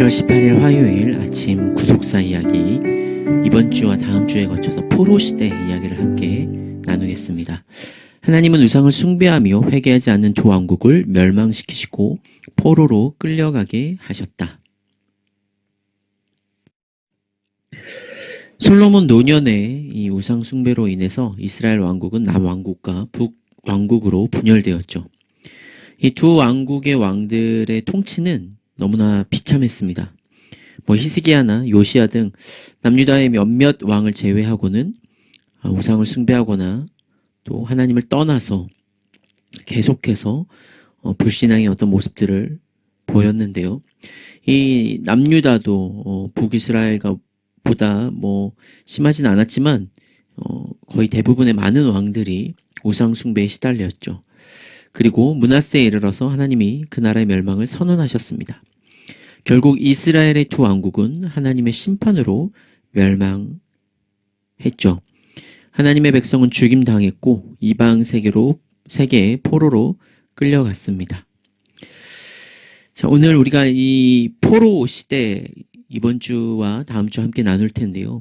11월 18일 화요일 아침 구속사 이야기, 이번 주와 다음 주에 거쳐서 포로 시대 이야기를 함께 나누겠습니다. 하나님은 우상을 숭배하며 회개하지 않는 두 왕국을 멸망시키시고 포로로 끌려가게 하셨다. 솔로몬 노년의 이 우상 숭배로 인해서 이스라엘 왕국은 남왕국과 북왕국으로 분열되었죠. 이 두 왕국의 왕들의 통치는 너무나 비참했습니다. 히스기야나 요시야 등 남유다의 몇몇 왕을 제외하고는 우상을 숭배하거나 또 하나님을 떠나서 계속해서 불신앙의 어떤 모습들을 보였는데요. 이 남유다도 북이스라엘과 보다 심하진 않았지만 거의 대부분의 많은 왕들이 우상 숭배에 시달렸죠. 그리고 므낫세에 이르러서 하나님이 그 나라의 멸망을 선언하셨습니다. 결국 이스라엘의 두 왕국은 하나님의 심판으로 멸망했죠. 하나님의 백성은 죽임당했고 이방 세계의 포로로 끌려갔습니다. 자, 오늘 우리가 이 포로 시대 이번 주와 다음 주 함께 나눌 텐데요.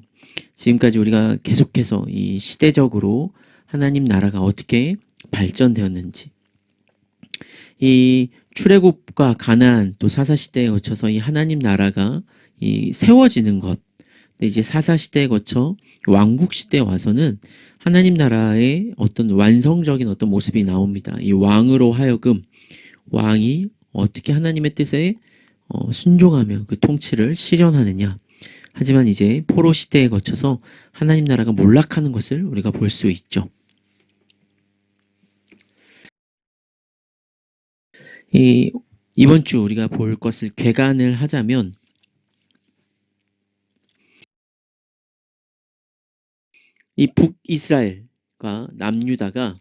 지금까지 우리가 계속해서 이 시대적으로 하나님 나라가 어떻게 발전되었는지, 이 출애굽과 가나안 또 사사시대에 거쳐서 이 하나님 나라가 이 세워지는 것, 근데 이제 사사시대에 거쳐 왕국시대에 와서는 하나님 나라의 어떤 완성적인 어떤 모습이 나옵니다. 이 왕으로 하여금 왕이 어떻게 하나님의 뜻에 순종하며 그 통치를 실현하느냐. 하지만 이제 포로 시대에 거쳐서 하나님 나라가 몰락하는 것을 우리가 볼 수 있죠. 이번 주 우리가 볼 것을 개관을 하자면 이 북이스라엘과 남유다가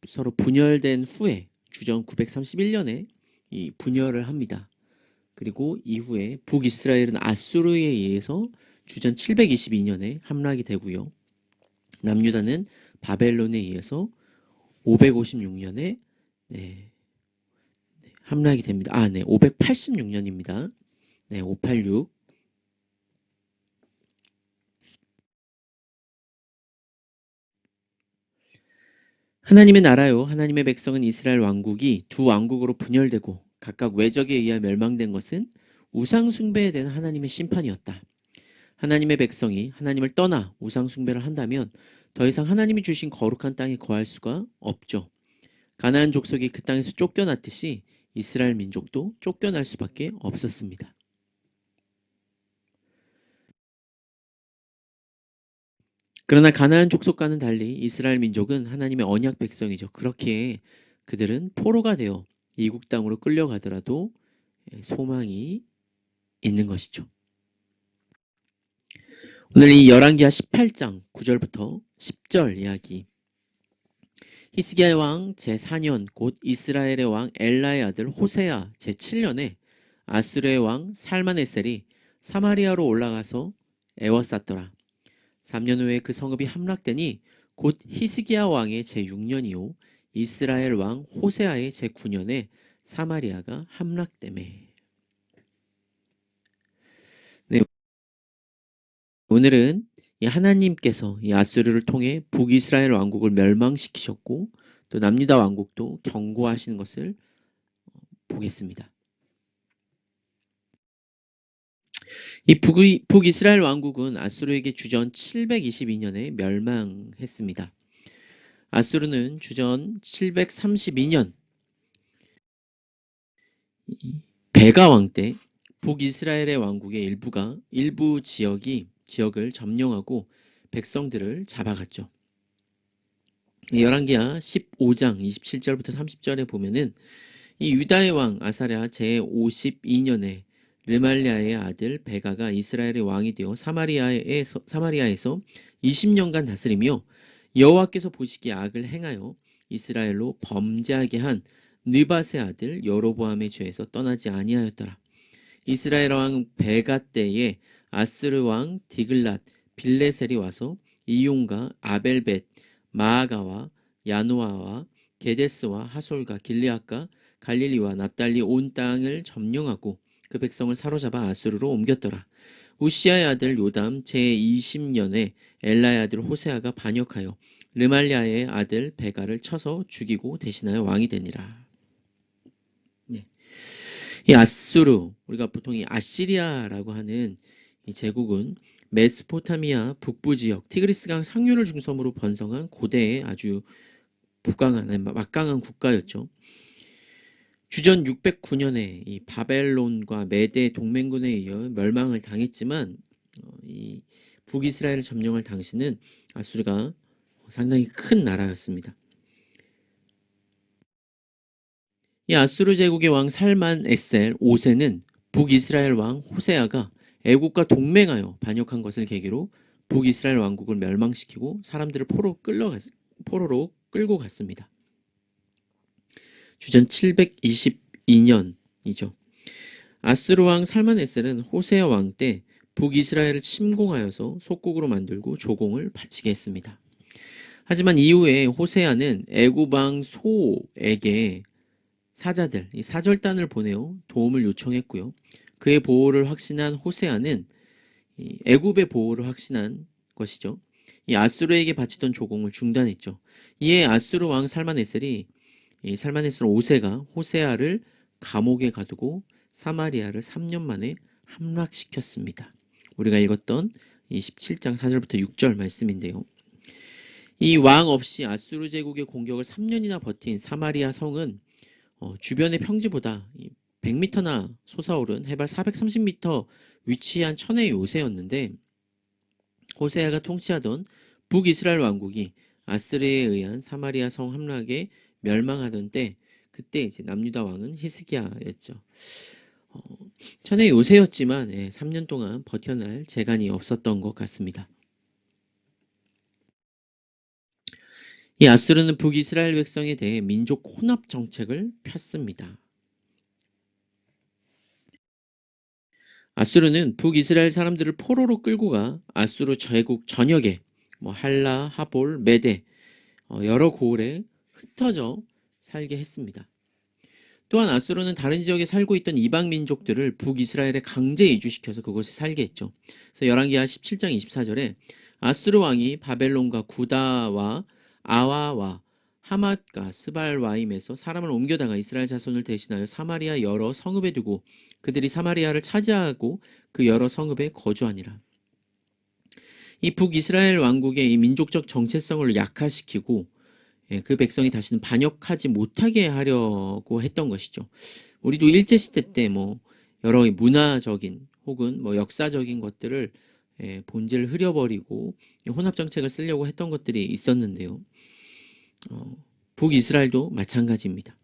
서로 분열된 후에 주전 931년에 이 분열을 합니다. 그리고 이후에 북이스라엘은 아수르에 의해서 주전 722년에 함락이 되고요. 남유다는 바벨론에 의해서 556년에 함락이 됩니다. 586년입니다. 586. 하나님의 나라요, 하나님의 백성은 이스라엘 왕국이 두 왕국으로 분열되고 각각 외적에 의해 멸망된 것은 우상 숭배에 대한 하나님의 심판이었다. 하나님의 백성이 하나님을 떠나 우상 숭배를 한다면 더 이상 하나님이 주신 거룩한 땅에 거할 수가 없죠. 가나안 족속이 그 땅에서 쫓겨났듯이 이스라엘 민족도 쫓겨날 수밖에 없었습니다. 그러나 가나안 족속과는 달리 이스라엘 민족은 하나님의 언약 백성이죠. 그렇기에 그들은 포로가 되어 이국 땅으로 끌려가더라도 소망이 있는 것이죠. 오늘 이 열왕기하 18장 9절부터 10절 이야기. 히스기야 왕 제4년 곧 이스라엘의 왕 엘라의 아들 호세아 제7년에 아수르의 왕 살마네셀이 사마리아로 올라가서 에워쌌더라. 3년 후에 그 성읍이 함락되니 곧 히스기야 왕의 제6년이요 이스라엘 왕 호세아의 제9년에 사마리아가 함락되매. 오늘은 이 하나님께서 이 아수르를 통해 북이스라엘 왕국을 멸망시키셨고 또 남유다 왕국도 경고하시는 것을 보겠습니다. 이 북이스라엘 왕국은 아수르에게 주전 722년에 멸망했습니다. 아수르는 주전 732년 베가 왕 때 북이스라엘의 왕국의 일부 지역을 점령하고 백성들을 잡아갔죠. 열왕기하 15장 27절부터 30절에 보면은 이 유다의 왕 아사랴 제52년에 르말랴의 아들 베가가 이스라엘의 왕이 되어 사마리아에서 20년간 다스리며 여호와께서 보시기에 악을 행하여 이스라엘로 범죄하게 한 느밧의 아들 여로보암의 죄에서 떠나지 아니하였더라. 이스라엘 왕 베가 때에 아스르 왕 디글랏 빌레셀이 와서 이용과 아벨벳 마아가와 야노아와 게데스와 하솔과 길르앗과 갈릴리와 납달리 온 땅을 점령하고 그 그 백성을 사로잡아 아수르로 옮겼더라. 우시아의 아들 요담 제20년에 엘라의 아들 호세아가 반역하여 르말리아의 아들 베가를 쳐서 죽이고 대신하여 왕이 되니라. 네. 이 아수르, 우리가 보통 이 아시리아라고 하는 이 제국은 메소포타미아 북부 지역 티그리스강 상류를 중심으로 번성한 고대의 아주 막강한 국가였죠. 주전 609년에 이 바벨론과 메대 동맹군에 의해 멸망을 당했지만 이 북이스라엘을 점령할 당시는 아수르가 상당히 큰 나라였습니다. 이 아수르 제국의 왕 살만 에셀 5세는 북이스라엘 왕 호세아가 애국과 동맹하여 반역한 것을 계기로 북이스라엘 왕국을 멸망시키고 사람들을 포로로 끌고 갔습니다. 주전 722년이죠. 아수르 왕 살만 에셀은 호세아 왕 때 북이스라엘을 침공하여서 속국으로 만들고 조공을 바치게 했습니다. 하지만 이후에 호세아는 애굽 왕 소에게 사자들, 이 사절단을 보내어 도움을 요청했고요. 그의 보호를 확신한 호세아는 애굽의 보호를 확신한 것이죠. 이 아수르에게 바치던 조공을 중단했죠. 이에 아수르 왕 살만에셀이 살만에셀 5세가 호세아를 감옥에 가두고 사마리아를 3년 만에 함락시켰습니다. 우리가 읽었던 이 17장 4절부터 6절 말씀인데요. 이 왕 없이 아수르 제국의 공격을 3년이나 버틴 사마리아 성은 주변의 평지보다 100m나 솟아오른 해발 430m 위치한 천의 요새였는데 호세아가 통치하던 북이스라엘 왕국이 아스르에 의한 사마리아 성 함락에 멸망하던 때 그때 이제 남유다 왕은 히스기야였죠. 천의 요새였지만 3년 동안 버텨낼 재간이 없었던 것 같습니다. 이 아수르는 북이스라엘 백성에 대해 민족 혼합 정책을 폈습니다. 아수르는 북이스라엘 사람들을 포로로 끌고 가 아수르 제국 전역에 할라, 하볼, 메대 여러 고을에 흩어져 살게 했습니다. 또한 아수르는 다른 지역에 살고 있던 이방 민족들을 북이스라엘에 강제 이주시켜서 그곳에 살게 했죠. 그래서 열왕기하 17장 24절에 아수르 왕이 바벨론과 구다와 아와와 하맛과 스발와임에서 사람을 옮겨다가 이스라엘 자손을 대신하여 사마리아 여러 성읍에 두고 그들이 사마리아를 차지하고 그 여러 성읍에 거주하니라. 이 북이스라엘 왕국의 이 민족적 정체성을 약화시키고 그 백성이 다시는 반역하지 못하게 하려고 했던 것이죠. 우리도 일제시대 때 여러 문화적인 혹은 역사적인 것들을 본질을 흐려버리고 혼합정책을 쓰려고 했던 것들이 있었는데요. 북이스라엘도 마찬가지입니다.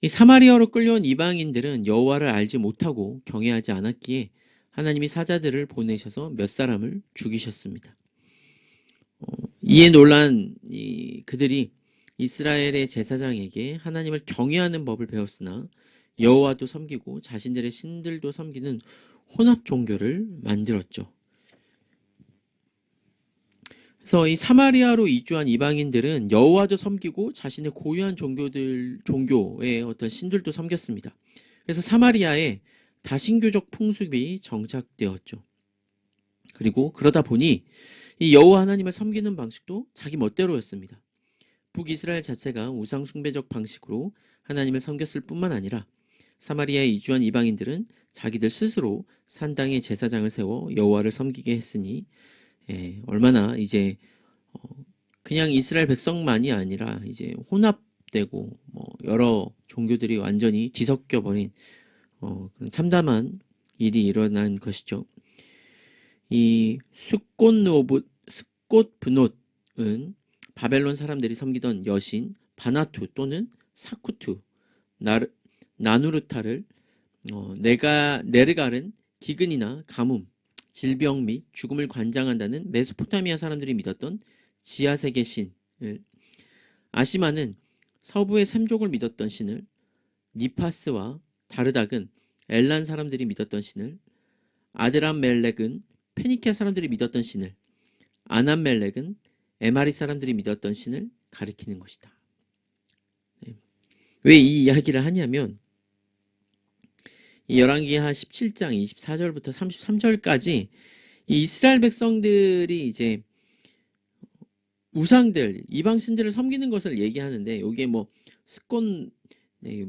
이 사마리아로 끌려온 이방인들은 여호와를 알지 못하고 경외하지 않았기에 하나님이 사자들을 보내셔서 몇 사람을 죽이셨습니다. 이에 놀란 그들이 이스라엘의 제사장에게 하나님을 경외하는 법을 배웠으나 여호와도 섬기고 자신들의 신들도 섬기는 혼합 종교를 만들었죠. 그래서 이 사마리아로 이주한 이방인들은 여호와도 섬기고 자신의 고유한 종교의 어떤 신들도 섬겼습니다. 그래서 사마리아에 다신교적 풍습이 정착되었죠. 그리고 그러다 보니 이 여호와 하나님을 섬기는 방식도 자기 멋대로였습니다. 북이스라엘 자체가 우상숭배적 방식으로 하나님을 섬겼을 뿐만 아니라 사마리아에 이주한 이방인들은 자기들 스스로 산당에 제사장을 세워 여호와를 섬기게 했으니 얼마나 이제 그냥 이스라엘 백성만이 아니라 이제 혼합되고 여러 종교들이 완전히 뒤섞여 버린 그런 참담한 일이 일어난 것이죠. 이 스꽃브논은 바벨론 사람들이 섬기던 여신 바나투 또는 사쿠투, 나누르타를 네르갈은 기근이나 가뭄, 질병 및 죽음을 관장한다는 메소포타미아 사람들이 믿었던 지하세계 신을, 아시마는 서부의 샘족을 믿었던 신을, 니파스와 다르닥은 엘란 사람들이 믿었던 신을, 아드람멜렉은 페니키아 사람들이 믿었던 신을, 아남멜렉은 에마리 사람들이 믿었던 신을 가리키는 것이다. 왜 이 이야기를 하냐면 이 열왕기하 17장 24절부터 33절까지 이 이스라엘 백성들이 이제 우상들, 이방 신들을 섬기는 것을 얘기하는데 여기에 뭐 스콘, 네,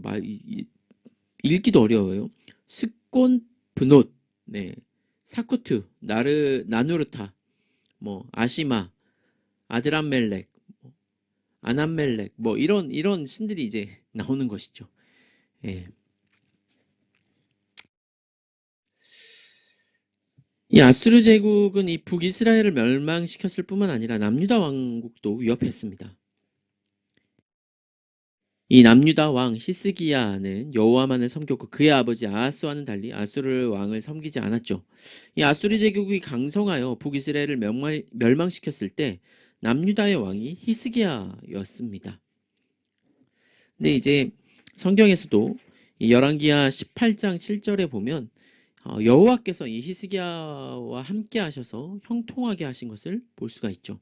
읽기도 어려워요. 스콘 브노트, 네, 사쿠트, 나누르타, 뭐 아시마, 아드람멜렉, 아남멜렉, 뭐 이런 신들이 이제 나오는 것이죠. 예. 이 아수르 제국은 이 북이스라엘을 멸망시켰을 뿐만 아니라 남유다 왕국도 위협했습니다. 이 남유다 왕 히스기야는 여호와만을 섬겼고 그의 아버지 아하스와는 달리 아수르 왕을 섬기지 않았죠. 이 아수르 제국이 강성하여 북이스라엘을 멸망시켰을 때 남유다의 왕이 히스기야였습니다. 근데 이제 성경에서도 이 열왕기하 18장 7절에 보면 여호와께서 이 히스기야와 함께 하셔서 형통하게 하신 것을 볼 수가 있죠.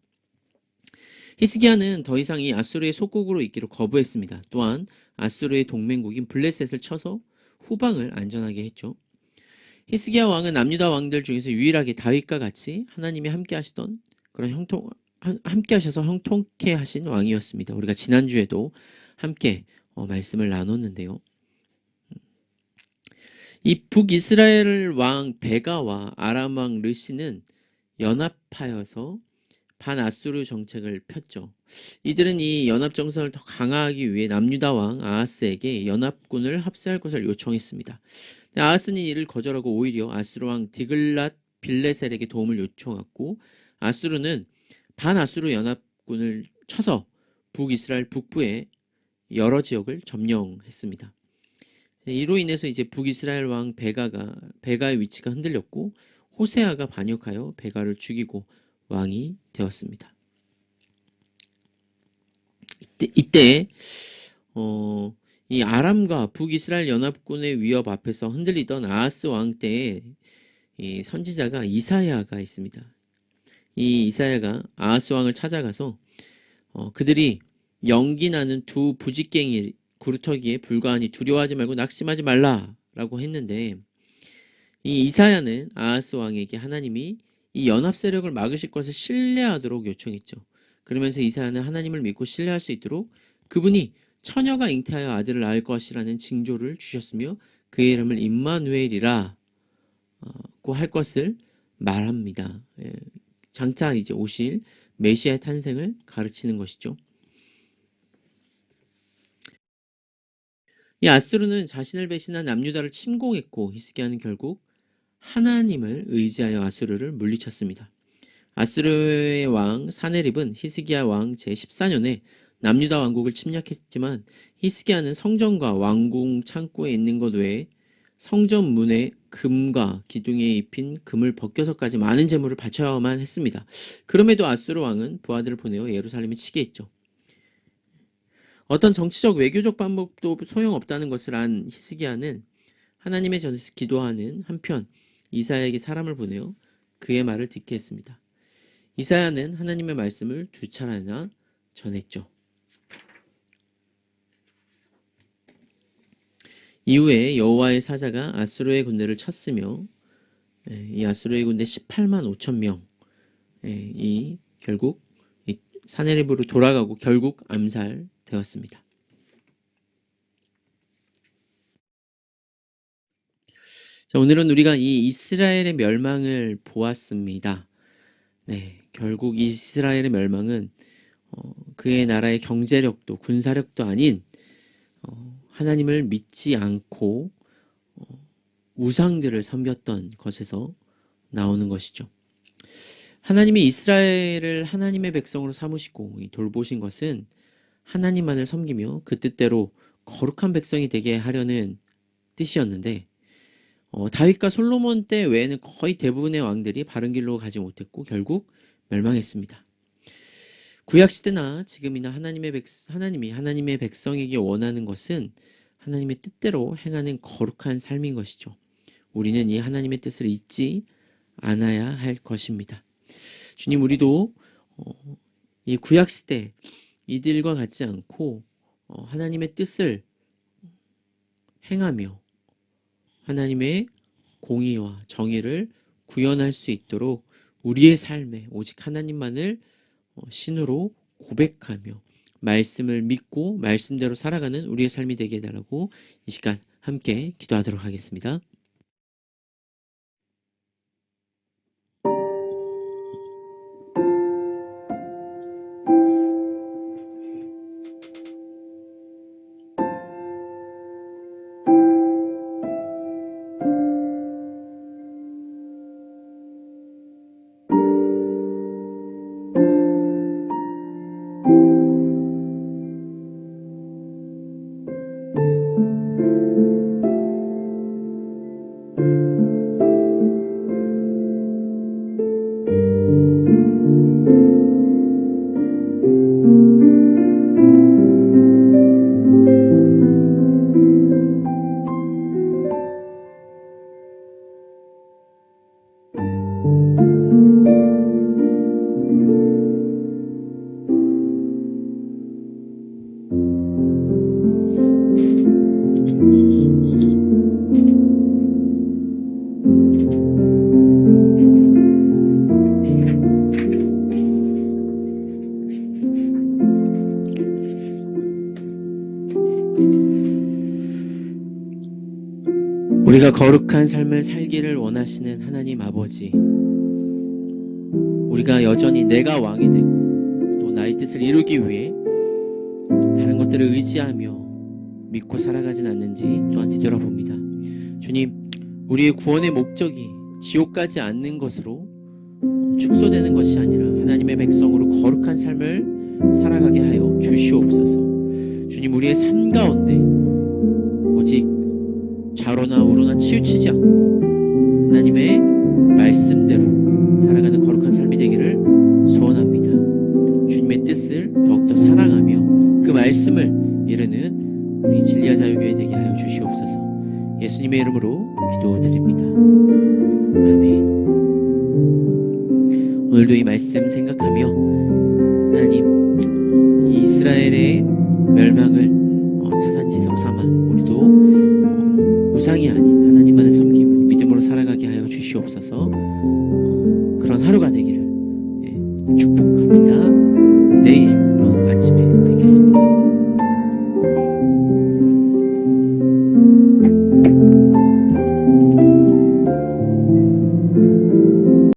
히스기야는 더 이상 이 아수르의 속국으로 있기를 거부했습니다. 또한 아수르의 동맹국인 블레셋을 쳐서 후방을 안전하게 했죠. 히스기야 왕은 남유다 왕들 중에서 유일하게 다윗과 같이 하나님이 함께 하시던 그런 함께 하셔서 형통케 하신 왕이었습니다. 우리가 지난주에도 함께 말씀을 나눴는데요. 이 북이스라엘 왕 베가와 아람 왕 르시는 연합하여서 반아수르 정책을 폈죠. 이들은 이 연합 정선을 더 강화하기 위해 남유다 왕 아하스에게 연합군을 합세할 것을 요청했습니다. 아하스는 이를 거절하고 오히려 아수르 왕 디글랏 빌레셀에게 도움을 요청했고 아수르는 반아수르 연합군을 쳐서 북이스라엘 북부의 여러 지역을 점령했습니다. 이로 인해서 이제 북이스라엘 왕 베가의 위치가 흔들렸고 호세아가 반역하여 베가를 죽이고 왕이 되었습니다. 이때 이 아람과 북이스라엘 연합군의 위협 앞에서 흔들리던 아하스 왕 때에 이 선지자가 이사야가 있습니다. 이 이사야가 아하스 왕을 찾아가서 그들이 연기나는 두 부직갱이 구루터기에 불과하니 두려워하지 말고 낙심하지 말라라고 했는데 이 이사야는 아하스 왕에게 하나님이 이 연합 세력을 막으실 것을 신뢰하도록 요청했죠. 그러면서 이사야는 하나님을 믿고 신뢰할 수 있도록 그분이 처녀가 잉태하여 아들을 낳을 것이라는 징조를 주셨으며 그의 이름을 임마누엘이라고 할 것을 말합니다. 장차 이제 오실 메시아의 탄생을 가르치는 것이죠. 이 아수르는 자신을 배신한 남유다를 침공했고 히스기야는 결국 하나님을 의지하여 아수르를 물리쳤습니다. 아수르의 왕 사네립은 히스기야 왕 제14년에 남유다 왕국을 침략했지만 히스기야는 성전과 왕궁 창고에 있는 것 외에 성전 문에 금과 기둥에 입힌 금을 벗겨서까지 많은 재물을 바쳐야만 했습니다. 그럼에도 아수르 왕은 부하들을 보내어 예루살렘에 치게 했죠. 어떤 정치적 외교적 방법도 소용없다는 것을 안 히스기야는 하나님의 전에서 기도하는 한편 이사야에게 사람을 보내어 그의 말을 듣게 했습니다. 이사야는 하나님의 말씀을 두 차례나 전했죠. 이후에 여호와의 사자가 아수르의 군대를 쳤으며 이 아수르의 군대 18만 5천 명이 결국 사네립으로 돌아가고 결국 암살되었습니다. 자, 오늘은 우리가 이 이스라엘의 멸망을 보았습니다. 네, 결국 이스라엘의 멸망은 그의 나라의 경제력도 군사력도 아닌 하나님을 믿지 않고 우상들을 섬겼던 것에서 나오는 것이죠. 하나님이 이스라엘을 하나님의 백성으로 삼으시고 돌보신 것은 하나님만을 섬기며 그 뜻대로 거룩한 백성이 되게 하려는 뜻이었는데 다윗과 솔로몬 때 외에는 거의 대부분의 왕들이 바른 길로 가지 못했고 결국 멸망했습니다. 구약시대나 지금이나 하나님이 하나님의 백성에게 원하는 것은 하나님의 뜻대로 행하는 거룩한 삶인 것이죠. 우리는 이 하나님의 뜻을 잊지 않아야 할 것입니다. 주님, 우리도 이 구약시대 이들과 같지 않고 하나님의 뜻을 행하며 하나님의 공의와 정의를 구현할 수 있도록 우리의 삶에 오직 하나님만을 신으로 고백하며 말씀을 믿고 말씀대로 살아가는 우리의 삶이 되게 해달라고 이 시간 함께 기도하도록 하겠습니다. 우리가 거룩한 삶을 살기를 원하시는 하나님 아버지, 우리가 여전히 내가 왕이 되고 또 나의 뜻을 이루기 위해 다른 것들을 의지하며 믿고 살아가진 않는지 또한 뒤돌아봅니다. 주님, 우리의 구원의 목적이 지옥 가지 않는 것으로 축소되는 것이 아니라 하나님의 백성으로 거룩한 삶을 살아가게 하여 주시옵소서. 주님, 우리의 삶 가운데 오직 좌로나 우로나 치우치지 않고 하나님의 말씀대로 살아가는 거룩한 삶이 되기를 소원합니다. 주님의 뜻을 더욱더 사랑하며 그 말씀을 이루는 우리 진리와 자유교회 되게 하여 주시옵소서. 예수님의 이름으로 기도드립니다. 아멘. 오늘도 이 말씀 생각하며 하나님, 이스라엘의 멸망을